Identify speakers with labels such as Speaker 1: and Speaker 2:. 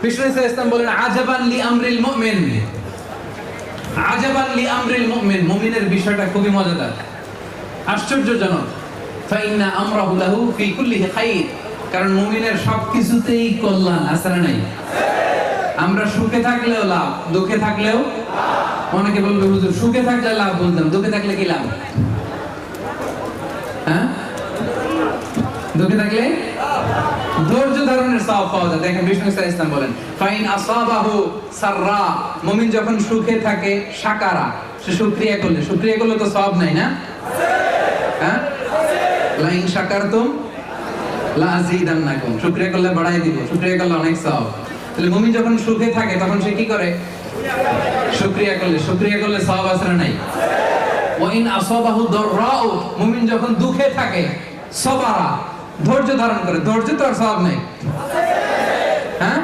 Speaker 1: বিষ্ণু ইসলাম বলেন আজাবান লি আমরিল মুমিন, আজাবান লি আমরিল মুমিন, মুমিনের বিষয়টা খুবই মজাদার, আশ্চর্যজনক। ফাইন্না আমরাহু লাহু ফি কুল্লিহি খাইর, কারণ মুমিনের সবকিছুতেই কল্যাণ আছে না নাই? আমরা সুখে থাকলেও লাভ, দুঃখে থাকলেও লাভ। অনেকে বলবে হুজুর সুখে থাকলে লাভ বলতাম, দুঃখে থাকলে কি লাভ? হ্যাঁ, দুঃখে থাকলে ধৈর্য ধারণের সওয়াব পাওয়া যায়। দেখেন বিষ্ণু ইসলাম বলেন ফাইন আসাবাহু সাররা, মুমিন যখন সুখে থাকে শাকারা, সে শুকরিয়া করলে তো সওয়াব নাই না? হ্যাঁ, লাইন শাকারতুম লা আযীদান্নাকুম, শুকরিয়া করলে বাড়াই দিব, শুকরিয়া করলে অনেক সওয়াব। তাহলে মুমিন যখন সুখে থাকে তখন সে কি করে? শুকরিয়া করলে সওয়াব আছে না নাই? ওয়া ইন আসাবাহু দাররাউ, মুমিন যখন দুঃখে থাকে সবারা, ধৈর্য ধারণ করে, ধৈর্য তো আর সওয়াব নাই। হ্যাঁ,